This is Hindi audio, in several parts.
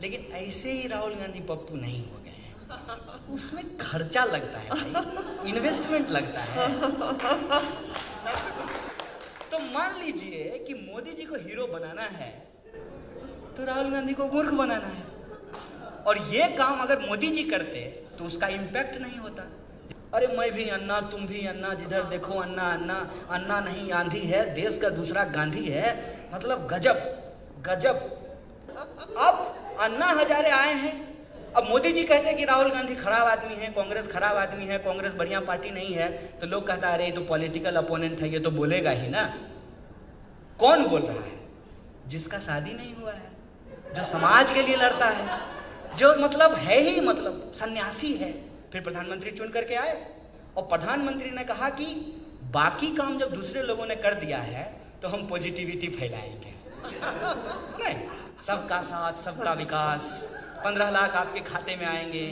लेकिन ऐसे ही राहुल गांधी पप्पू नहीं हो गए हैं। उसमें खर्चा लगता है भाई, इन्वेस्टमेंट लगता है। तो मान लीजिए कि मोदी जी को हीरो बनाना है तो राहुल गांधी को मूर्ख बनाना है, और ये काम अगर मोदी जी करते तो उसका इम्पैक्ट नहीं होता। अरे मैं भी अन्ना, तुम भी अन्ना, जिधर देखो अन्ना अन्ना, अन्ना नहीं आंधी है, देश का दूसरा गांधी है। मतलब गजब गजब। अब अन्ना हजारे आए हैं, अब मोदी जी कहते हैं कि राहुल गांधी खराब आदमी है, कांग्रेस खराब आदमी है, कांग्रेस बढ़िया पार्टी नहीं है, तो लोग कहता है अरे ये तो पॉलिटिकल अपोनेंट है, ये तो बोलेगा ही ना। कौन बोल रहा है? जिसका शादी नहीं हुआ है, जो समाज के लिए लड़ता है, जो मतलब है ही मतलब सन्यासी है। फिर प्रधानमंत्री चुन करके आए और प्रधानमंत्री ने कहा कि बाकी काम जब दूसरे लोगों ने कर दिया है तो हम पॉजिटिविटी फैलाएंगे। नहीं, सबका साथ सबका विकास, 15 लाख आपके खाते में आएंगे,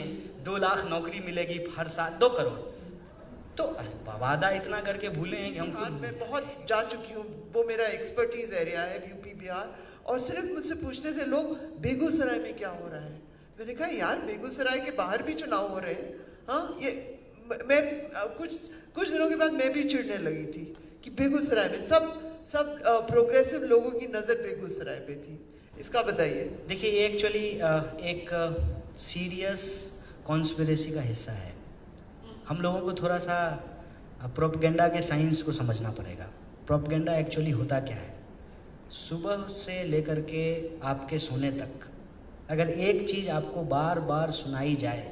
2 लाख नौकरी मिलेगी हर साल, 2 करोड़। तो वादा इतना करके भूले हैं कि हम। मैं बहुत जा चुकी हूँ, वो मेरा एक्सपर्टीज एरिया है, यूपी बिहार। और सिर्फ मुझसे पूछते थे लोग बेगूसराय में क्या हो रहा है। मैंने कहा यार बेगूसराय के बाहर भी चुनाव हो रहे हैं। हाँ, ये मैं कुछ दिनों के बाद मैं भी चिढ़ने लगी थी कि बेगूसराय में सब प्रोग्रेसिव लोगों की नज़र बेगूसराय पे थी। इसका बताइए। देखिए, ये एक्चुअली एक सीरियस कॉन्स्पिरेसी का हिस्सा है। हम लोगों को थोड़ा सा प्रोपेगेंडा के साइंस को समझना पड़ेगा। प्रोपेगेंडा एक्चुअली होता क्या है? सुबह से लेकर के आपके सोने तक अगर एक चीज़ आपको बार बार सुनाई जाए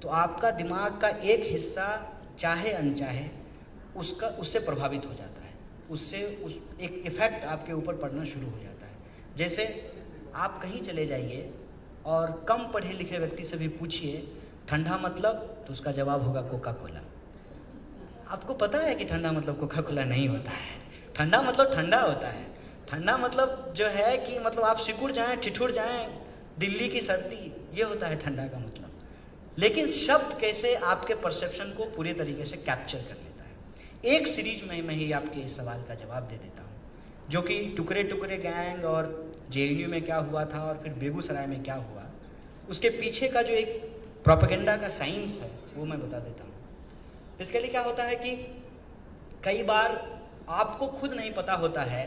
तो आपका दिमाग का एक हिस्सा चाहे अनचाहे उससे प्रभावित हो जाता है, उससे एक इफ़ेक्ट आपके ऊपर पड़ना शुरू हो जाता है। जैसे आप कहीं चले जाइए और कम पढ़े लिखे व्यक्ति से भी पूछिए ठंडा मतलब, तो उसका जवाब होगा कोका कोला। आपको पता है कि ठंडा मतलब कोका कोला नहीं होता है। ठंडा मतलब ठंडा होता है। ठंडा मतलब जो है कि मतलब आप सिकुड़ जाएं, ठिठुर जाएं, दिल्ली की सर्दी, ये होता है ठंडा का मतलब। लेकिन शब्द कैसे आपके परसेप्शन को पूरे तरीके से कैप्चर कर लेता है। एक सीरीज में मैं ही आपके इस सवाल का जवाब दे देता हूँ, जो कि टुकड़े टुकड़े गैंग और जेएनयू में क्या हुआ था और फिर बेगूसराय में क्या हुआ, उसके पीछे का जो एक प्रोपेगेंडा का साइंस है वो मैं बता देता हूँ। इसके लिए क्या होता है कि कई बार आपको खुद नहीं पता होता है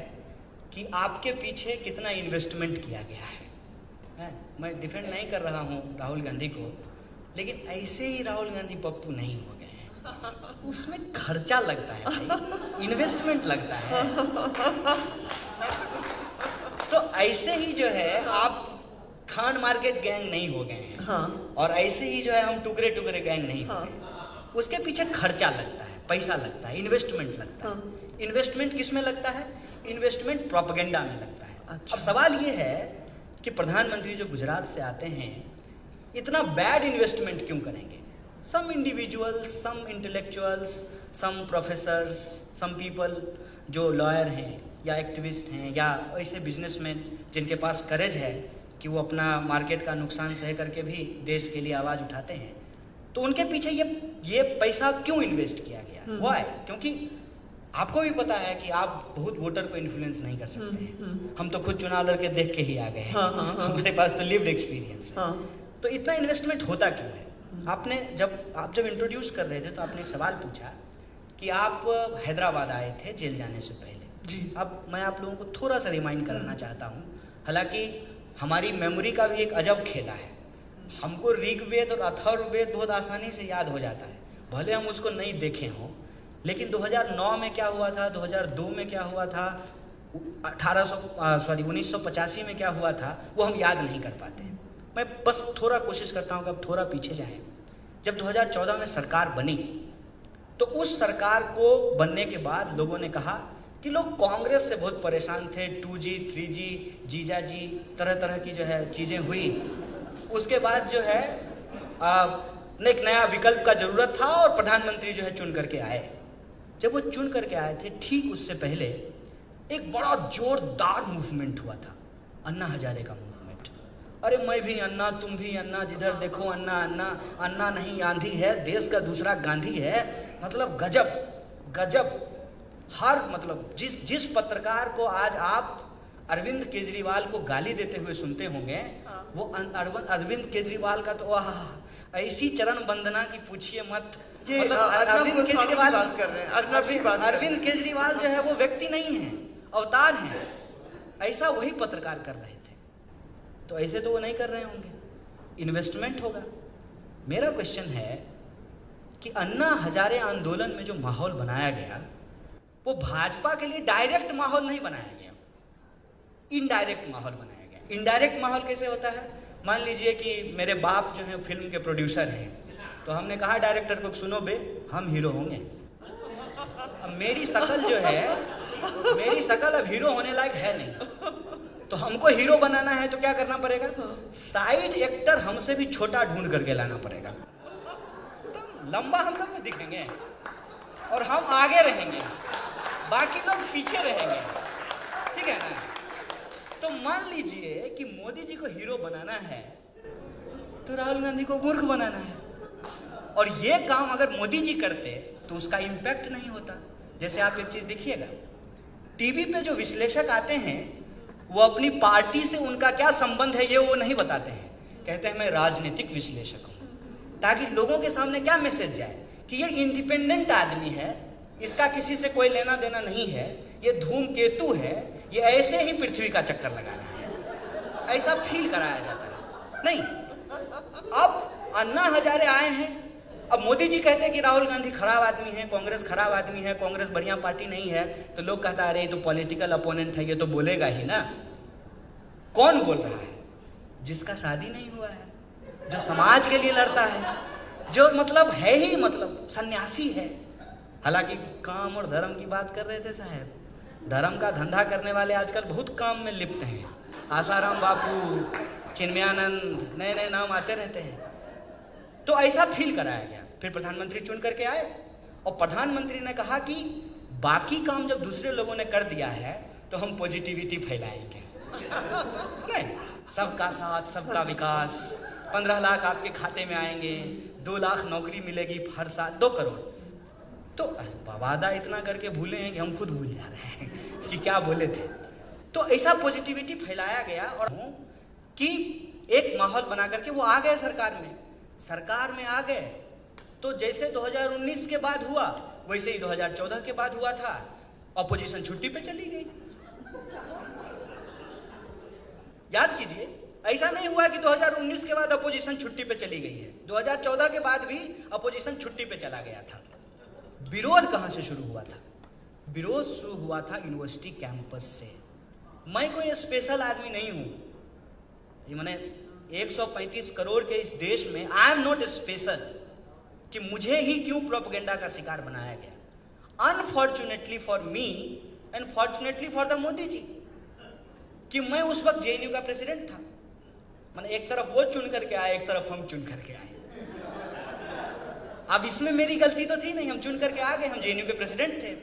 कि आपके पीछे कितना इन्वेस्टमेंट किया गया है। मैं डिफेंड नहीं कर रहा हूँ राहुल गांधी को, लेकिन ऐसे ही राहुल गांधी पप्पू नहीं हो गए हैं। उसमें खर्चा लगता है भाई, इन्वेस्टमेंट लगता है। तो ऐसे ही जो है आप खान मार्केट गैंग नहीं हो गए हैं। हाँ। और ऐसे ही जो है हम टुकड़े टुकड़े गैंग नहीं हो गए। उसके पीछे खर्चा लगता है, पैसा लगता है, इन्वेस्टमेंट लगता है। इन्वेस्टमेंट किस में लगता है? इन्वेस्टमेंट प्रोपेगेंडा में लगता है। अच्छा। अब सवाल ये है कि प्रधानमंत्री जो गुजरात से आते हैं इतना बैड इन्वेस्टमेंट क्यों करेंगे? सम इंडिविजुअल्स, सम इंटेलेक्चुअल्स, सम प्रोफेसर्स, सम पीपल जो लॉयर हैं या एक्टिविस्ट हैं या ऐसे बिजनेसमैन जिनके पास करेज है कि वो अपना मार्केट का नुकसान सह करके भी देश के लिए आवाज़ उठाते हैं, तो उनके पीछे ये पैसा क्यों इन्वेस्ट किया गया? व्हाई? क्योंकि आपको भी पता है कि आप बहुत वोटर को इन्फ्लुएंस नहीं कर सकते हैं। हम तो खुद चुनाव लड़के देख के ही आ गए हैं। हमारे पास तो लिव्ड एक्सपीरियंस है। तो इतना इन्वेस्टमेंट होता क्यों है? आप जब इंट्रोड्यूस कर रहे थे तो आपने एक सवाल पूछा कि आप हैदराबाद आए थे जेल जाने से पहले जी। अब मैं आप लोगों को थोड़ा सा रिमाइंड कराना चाहता हूँ। हालांकि हमारी मेमोरी का भी एक अजब खेला है। हमको ऋग्वेद और अथर्ववेद बहुत आसानी से याद हो जाता है, भले हम उसको नहीं देखे हों। लेकिन 2009 में क्या हुआ था, 2002 में क्या हुआ था, 1985 में क्या हुआ था, वो हम याद नहीं कर पाते हैं। मैं बस थोड़ा कोशिश करता हूँ कि अब थोड़ा पीछे जाएं। जब 2014 में सरकार बनी तो उस सरकार को बनने के बाद लोगों ने कहा कि लोग कांग्रेस से बहुत परेशान थे। 2G, 3G, जीजाजी, तरह तरह की जो है चीज़ें हुई। उसके बाद जो है एक नया विकल्प का ज़रूरत था और प्रधानमंत्री जो है चुन करके आए। जब वो चुन करके आए थे, ठीक उससे पहले एक बड़ा जोरदार मूवमेंट हुआ था, अन्ना हजारे का मूवमेंट। अरे मैं भी अन्ना, तुम भी अन्ना, जिधर देखो अन्ना अन्ना, अन्ना नहीं आंधी है, देश का दूसरा गांधी है। मतलब गजब गजब। हर मतलब जिस पत्रकार को आज आप अरविंद केजरीवाल को गाली देते हुए सुनते होंगे। हाँ। वो अरविंद केजरीवाल का तो वाह, ऐसी चरण वंदना की पूछिए मत। ये मतलब अर्नब गोस्वामी की बात कर रहे हैं, अर्नब की बात कर रहे हैं। अरविंद केजरीवाल जो है वो व्यक्ति नहीं है, अवतार है। ऐसा वही पत्रकार कर रहे थे, तो ऐसे तो वो नहीं कर रहे होंगे। इन्वेस्टमेंट होगा। मेरा क्वेश्चन है कि अन्ना हजारे आंदोलन में जो माहौल बनाया गया वो भाजपा के लिए डायरेक्ट माहौल नहीं बनाया गया, इनडायरेक्ट माहौल बनाया गया। इनडायरेक्ट माहौल कैसे होता है? मान लीजिए कि मेरे बाप जो है फिल्म के प्रोड्यूसर हैं, तो हमने कहा डायरेक्टर को, सुनो बे हम हीरो होंगे। अब मेरी शक्ल जो है, मेरी शक्ल अब हीरो होने लायक है नहीं, तो हमको हीरो बनाना है तो क्या करना पड़ेगा? साइड एक्टर हमसे भी छोटा ढूंढ करके लाना पड़ेगा। तो लंबा हम तब में दिखेंगे और हम आगे रहेंगे, बाकी लोग पीछे रहेंगे, ठीक है ना? तो मान लीजिए कि मोदी जी को हीरो बनाना है तो राहुल गांधी को मूर्ख बनाना है, और ये काम अगर मोदी जी करते तो उसका इम्पैक्ट नहीं होता। जैसे आप एक चीज देखिएगा, टीवी पे जो विश्लेषक आते हैं वो अपनी पार्टी से उनका क्या संबंध है ये वो नहीं बताते हैं, कहते हैं मैं राजनीतिक विश्लेषक हूं, ताकि लोगों के सामने क्या मैसेज जाए कि ये इंडिपेंडेंट आदमी है, इसका किसी से कोई लेना देना नहीं है, ये धूमकेतु है, ये ऐसे ही पृथ्वी का चक्कर लगा रहा है, ऐसा फील कराया जाता है। नहीं, अब अन्ना हजारे आए हैं, अब मोदी जी कहते हैं कि राहुल गांधी खराब आदमी है, कांग्रेस खराब आदमी है, कांग्रेस बढ़िया पार्टी नहीं है, तो लोग कहता है अरे ये तो पॉलिटिकल अपोनेंट है, ये तो बोलेगा ही ना। कौन बोल रहा है? जिसका शादी नहीं हुआ है, जो समाज के लिए लड़ता है, जो मतलब है ही मतलब सन्यासी है। हालांकि काम और धर्म की बात कर रहे थे साहब, धर्म का धंधा करने वाले आजकल बहुत काम में लिप्त हैं। आसाराम बापू, चिन्मयानंद, नए नए नाम आते रहते हैं। तो ऐसा फील कराया गया। फिर प्रधानमंत्री चुन करके आए और प्रधानमंत्री ने कहा कि बाकी काम जब दूसरे लोगों ने कर दिया है तो हम पॉजिटिविटी फैलाएंगे। नहीं, सबका साथ सबका विकास, 15 लाख आपके खाते में आएंगे, 2 लाख नौकरी मिलेगी हर साल, 2 करोड़। तो वादा इतना करके भूले हैं कि हम खुद भूल जा रहे हैं कि क्या बोले थे। तो ऐसा पॉजिटिविटी फैलाया गया और कि एक माहौल बना करके वो आ गए सरकार में आ गए। तो जैसे 2019 के बाद हुआ वैसे ही 2014 के बाद हुआ था, ऑपोजिशन छुट्टी पे चली गई। याद कीजिए, ऐसा नहीं हुआ कि 2019 के बाद अपोजिशन छुट्टी पे चली गई है, 2014 के बाद भी अपोजिशन छुट्टी पे चला गया था। विरोध कहां से शुरू हुआ था? विरोध शुरू हुआ था यूनिवर्सिटी कैंपस से। मैं कोई स्पेशल आदमी नहीं हूं, ये मैंने 135 करोड़ के इस देश में आई एम नॉट स्पेशल कि मुझे ही क्यों प्रोपेगेंडा का शिकार बनाया गया। Unfortunately for me and fortunately for the Modi ji कि मैं उस वक्त जेएनयू का प्रेसिडेंट था। मैंने एक तरफ वो चुन करके आए, एक तरफ हम चुन करके आए। अब इसमें मेरी गलती तो थी नहीं, हम चुन करके आ गए, हम जेएनयू के प्रेसिडेंट थे।